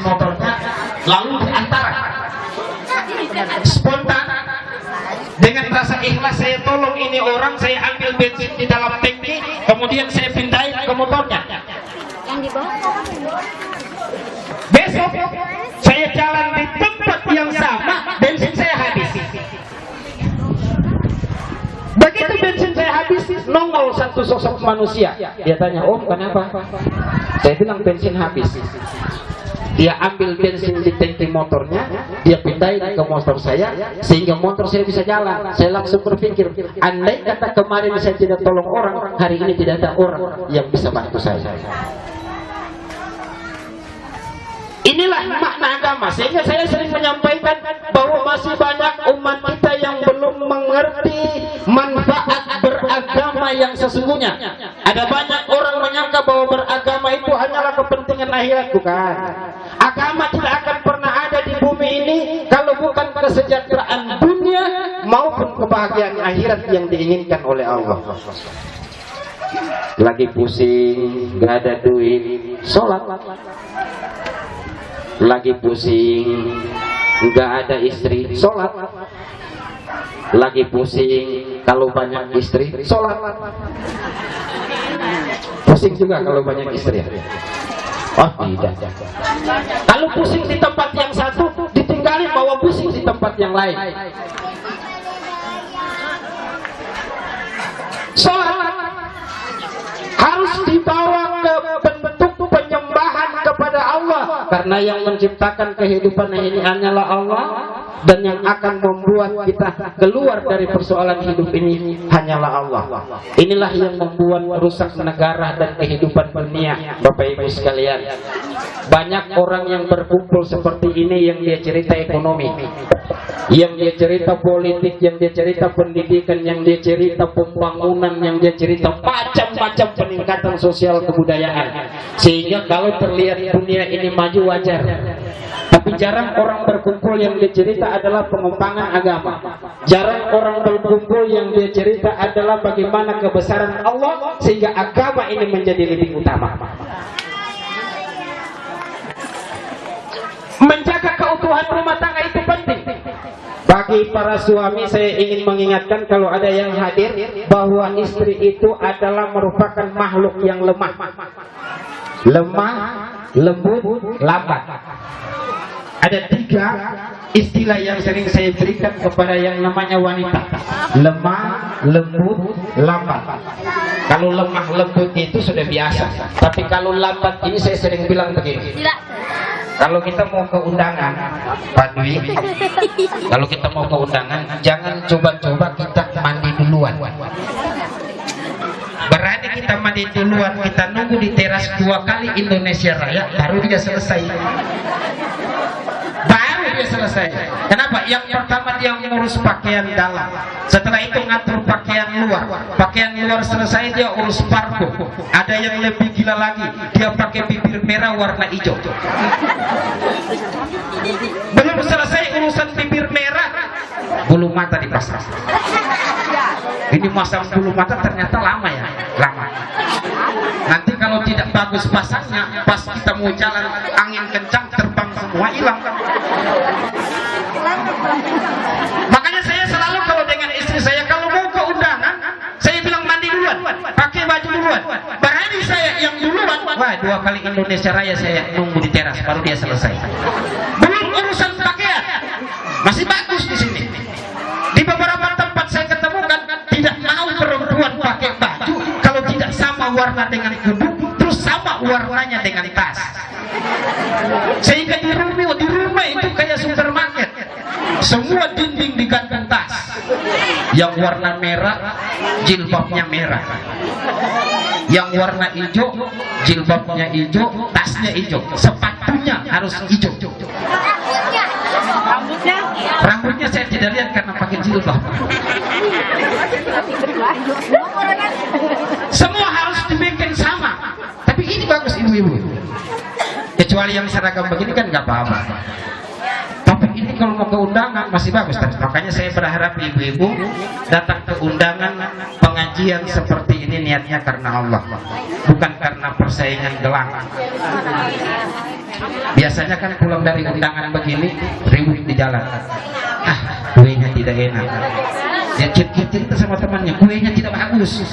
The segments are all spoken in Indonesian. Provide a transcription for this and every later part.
motornya, lalu diantara spontan dengan rasa ikhlas saya tolong ini orang, saya ambil bensin di dalam tangki, kemudian saya pindahin ke motornya. Besok saya jalan di tempat yang sama, bensin saya habis. Begitu bensin saya habis, nongol satu sosok manusia. Dia tanya, "Om, kenapa?" Saya bilang bensin habis. Dia ambil bensin di tangki motornya, dia pindahin ke motor saya, sehingga motor saya bisa jalan. Saya langsung berpikir, andai kata kemarin saya tidak tolong orang, hari ini tidak ada orang yang bisa bantu saya. Inilah makna agama. Sehingga saya sering menyampaikan bahwa masih banyak umat kita yang belum mengerti manfaat beragama yang sesungguhnya. Ada banyak orang menyangka bahwa beragama itu hanyalah kepentingan akhirat. Bukan. Agama tidak akan pernah ada di bumi ini kalau bukan kesejahteraan dunia maupun kebahagiaan akhirat yang diinginkan oleh Allah. Lagi pusing, gak ada duit, sholat. Lagi pusing, nggak ada istri, sholat. Lagi pusing, kalau banyak istri, sholat. Pusing juga kalau banyak istri. Oh tidak. Kalau pusing di tempat yang satu, ditinggalin bawa pusing di tempat yang lain. Sholat harus dibawa ke bentuk penyembahan kepada Allah, karena yang menciptakan kehidupan ini hanyalah Allah, dan yang akan membuat kita keluar dari persoalan hidup ini hanyalah Allah. Inilah yang membuat merusak negara dan kehidupan dunia. Bapak Ibu sekalian, banyak orang yang berkumpul seperti ini yang dia cerita ekonomi, yang dia cerita politik, yang dia cerita pendidikan, yang dia cerita pembangunan, yang dia cerita macam-macam peningkatan sosial kebudayaan. Sehingga kalau terlihat dunia ini maju wajar. Tapi jarang orang berkumpul yang dia cerita adalah pengembangan agama. Jarang orang berkumpul yang dia cerita adalah bagaimana kebesaran Allah sehingga agama ini menjadi lebih utama. Menjaga keutuhan rumah tangga itu penting. Bagi para suami saya ingin mengingatkan kalau ada yang hadir bahwa istri itu adalah merupakan makhluk yang lemah. Lemah, lembut, lambat. Ada 3 istilah yang sering saya berikan kepada yang namanya wanita. Lemah, lembut, lambat. Kalau lemah lembut itu sudah biasa. Tapi kalau lambat ini saya sering bilang begini. Kalau kita mau ke undangan, Pak Dwi, kalau kita mau ke undangan, jangan coba-coba kita mandi duluan. Berani kita mandi duluan, kita nunggu di teras 2 kali Indonesia Raya, baru dia selesai. Baru dia selesai. Kenapa? Yang pertama dia ngurus pakaian dalam, setelah itu ngatur pakaian luar. Pakaian luar selesai dia urus parfum. Ada yang lebih gila lagi, dia pakai bibir merah warna hijau. Belum selesai urusan bibir merah, bulu mata dipasang. Ini masang bulu mata ternyata lama ya, lama. Nanti kalau tidak bagus pasangnya, pas kita mau jalan angin kencang terbang semua hilang. Makanya saya selalu kalau dengan istri saya kalau mau ke undangan, saya bilang mandi duluan, pakai baju duluan. Berani saya yang duluan, wah 2 kali Indonesia Raya saya nunggu di teras baru dia selesai. Belum urusan pakaian, masih bagus di sini. Di beberapa tempat saya ketemukan tidak mau perempuan pakai baju kalau tidak sama warna dengan kudu, terus sama warnanya dengan tas. Sehingga di rumah itu kayak supermarket, semua dinding digantung tas. Yang warna merah, jilbabnya merah. Yang warna hijau, jilbabnya hijau, tasnya hijau, sepatunya harus hijau. Rambutnya saya tidak lihat karena pakai jilbab. Semua harus dibikin sama. Tapi ini bagus ibu-ibu. Kecuali yang seragam begini kan nggak apa-apa. Tapi ini kalau mau ke undangan masih bagus. Makanya saya berharap ibu-ibu datang ke undangan pengajian seperti ini niatnya karena Allah, bukan karena persaingan gelang. Biasanya kan pulang dari undangan begini ribut di jalan. Kuenya tidak enak. Dia cerita sama temannya, kuenya tidak bagus.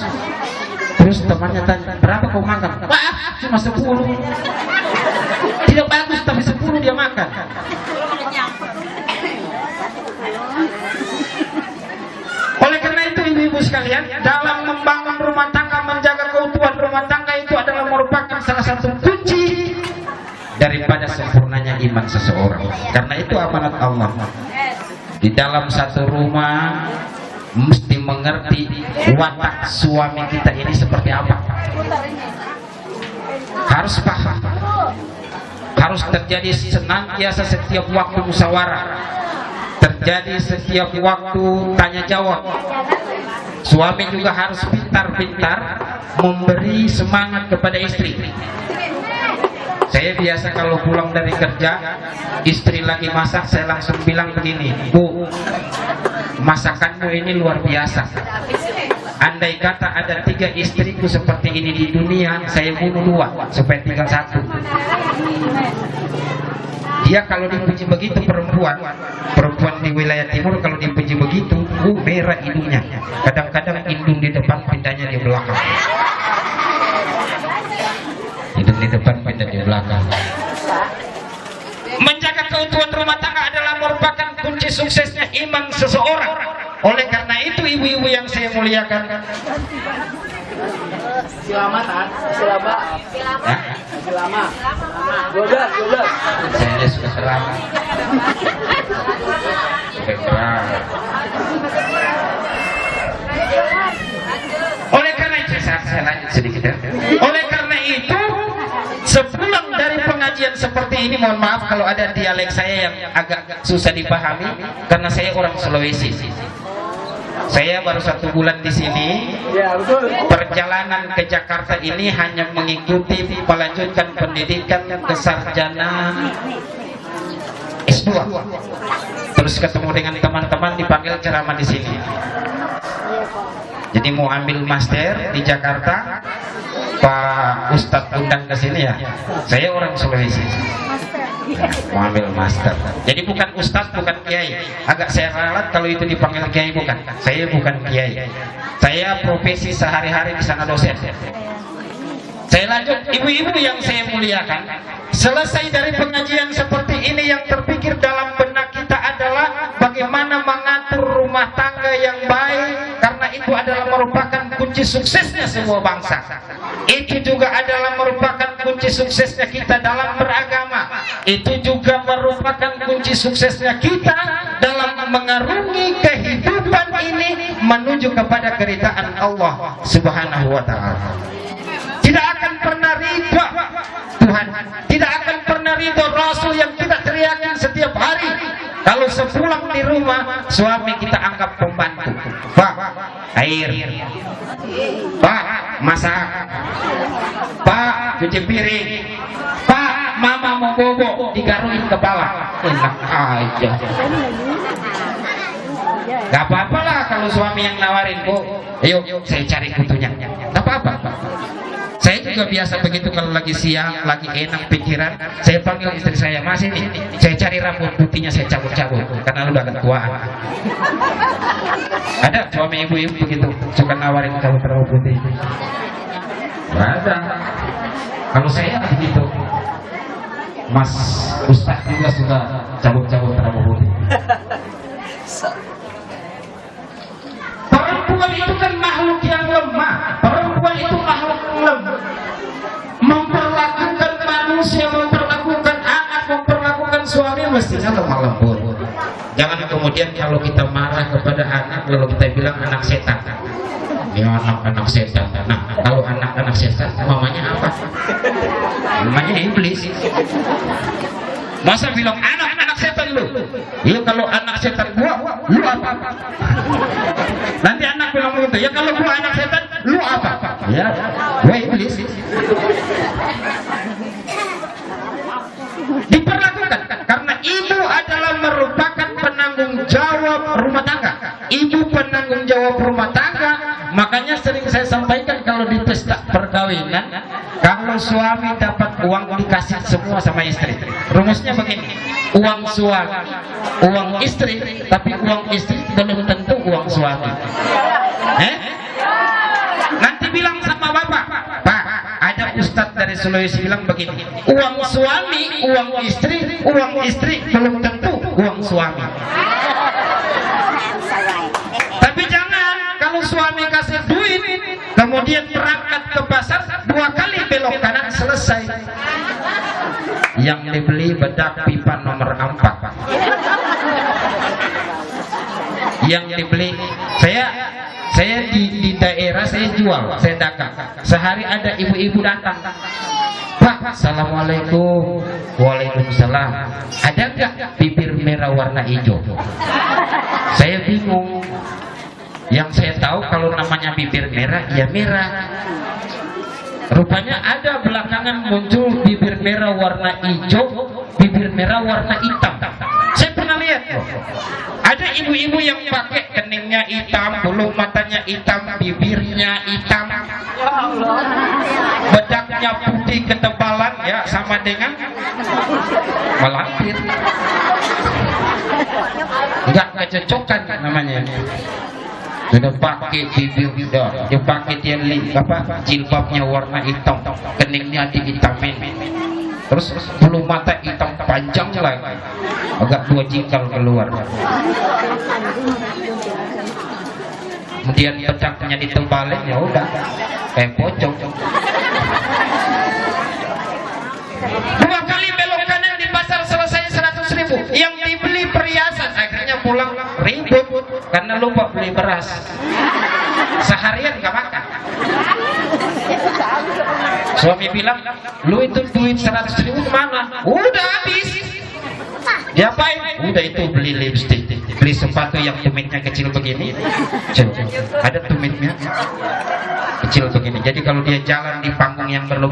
Terus temannya tanya, berapa kau makan? Wah, cuma 10. Tidak bagus tapi 10 dia makan. Oleh karena itu ibu-ibu sekalian, dalam membangun rumah tangga, menjaga keutuhan rumah tangga itu adalah merupakan salah satu kunci daripada sempurnanya iman seseorang. Karena itu amanat Allah. Di dalam satu rumah mesti mengerti watak suami kita ini seperti apa. Harus paham. Harus terjadi senantiasa setiap waktu musyawarah. Terjadi setiap waktu tanya jawab. Suami juga harus pintar-pintar memberi semangat kepada istri. Saya biasa kalau pulang dari kerja, istri lagi masak, saya langsung bilang begini, Bu, masakanmu ini luar biasa. Andai kata ada 3 istriku seperti ini di dunia, saya bunuh 2 supaya tinggal 1. Dia kalau dipuji begitu perempuan di wilayah timur kalau dipuji begitu, merah hidungnya. Kadang-kadang hidung di depan, pindahnya di belakang. Hidung di depan, pindah di belakang. Menjaga keutuhan rumah tangga adalah merupakan kunci suksesnya iman seseorang. Oleh karena itu ibu-ibu yang saya muliakan, Silamatan, silaba. ya? Silama. 12. Saya suka selamat. Oleh karena itu saya lanjut sedikit ya. Oleh karena itu sepulang dari pengajian seperti ini, mohon maaf kalau ada dialek saya yang agak susah dipahami karena saya orang Sulawesi. Saya baru 1 bulan di sini. Ya, betul. Perjalanan ke Jakarta ini hanya mengikuti melanjutkan pendidikan kesarjana S2. Terus ketemu dengan teman-teman dipanggil ceramah di sini. Jadi mau ambil master di Jakarta, Pak Ustadz undang ke sini ya. Saya orang Sulawesi. Mau ambil master. Jadi bukan ustadz, bukan kiai. Agak saya ralat kalau itu dipanggil kiai, bukan. Saya bukan kiai. Saya profesi sehari-hari di sana dosen. Saya lanjut, ibu-ibu yang saya muliakan. Selesai dari pengajian seperti ini, yang terpikir dalam benak kita adalah bagaimana mengatur rumah tangga yang baik, karena itu adalah merupakan kunci suksesnya semua bangsa. Itu juga adalah merupakan kunci suksesnya kita dalam beragama. Itu juga merupakan kunci suksesnya kita dalam mengarungi kehidupan ini menuju kepada keridhaan Allah Subhanahu wa ta'ala. Tidak akan pernah ridha Tuhan, tidak akan pernah ridha Rasul yang kita teriakin setiap hari. Kalau sepulang di rumah, suami kita anggap pembantu. Pak, air. Pak, masak. Pak, cuci piring. Pak, mama mau bobo, digaruin kepala. Enak aja. Gak apa-apa lah kalau suami yang nawarin, Bu, ayo saya cari kutunya. Gak apa-apa. Saya juga biasa begitu kalau lagi siang, lagi enak pikiran, saya panggil istri saya, Mas ini, saya cari rambut putihnya, saya cabut-cabut, karena udah agak tuaan. Ada suami ibu-ibu begitu, suka nawarin cabut rambut putih. Ada. Kalau saya begitu, Mas Ustaz juga suka cabut-cabut rambut putih. Perempuan itu kan makhluk yang lemah. Perempuan itu makhluk yang lemah. Memperlakukan manusia, memperlakukan anak, memperlakukan suami mestinya lemah lembut. Jangan kemudian kalau kita marah kepada anak lalu kita bilang anak setan. Ini anak-anak setan. Nah, kalau anak-anak setan mamanya apa? Namanya iblis. Masa bilang anak-anak setan lu? Ya kalau anak setan gua, lu apa? Nanti anak bilang begitu. Ya kalau gua anak setan, lu apa? Ya, gua iblis. Diperlakukan karena ibu adalah merupakan penanggung jawab rumah tangga. Ibu penanggung jawab rumah tangga. Makanya sering saya sampaikan kalau di pesta perkawinan, kalau suami dapat uang dikasih semua sama istri. Rumusnya begini, uang suami, uang istri, tapi uang istri belum tentu uang suami. Nanti bilang sama bapak, Pak, ada ustadz dari Sulawesi bilang begini, uang suami, uang istri belum tentu uang suami. Tapi jangan, kalau suami kasih duit, kemudian berangkat ke pasar 2 kali belok kanan selesai. Yang dibeli bedak pipa nomor 4. Yang dibeli, saya di daerah saya jual, saya dagang. Sehari ada ibu-ibu datang, Pak, assalamualaikum. Waalaikumsalam. Ada nggak bibir merah warna hijau? Saya bingung. Yang saya tahu kalau namanya bibir merah, ya merah. Rupanya ada belakangan muncul bibir merah warna hijau, bibir merah warna hitam. Saya pernah lihat loh. Ada ibu-ibu yang pakai keningnya hitam, bulu matanya hitam, bibirnya hitam, bedaknya putih ketebalan, ya sama dengan malampir. Enggak kecocokan namanya. Sudah pakai bibir, dia pakai jilbabnya warna hitam, keningnya dihitamin, terus bulu mata hitam panjang lagi, agak 2 jingkal keluar. Kemudian bedaknya ditebalin, ya udah kayak pocong. 2 kali belok kanan di pasar selesai 100.000. Yang dibeli perhiasan, akhirnya pulang ribut karena lupa beli beras. Seharian gak makan. Suami bilang, lu itu duit 100.000 kemana? Udah habis. Diapain? Udah itu beli lipstick, beli sepatu yang tumitnya kecil begini. Ada tumitnya kecil begini. Jadi kalau dia jalan di panggung yang berlubang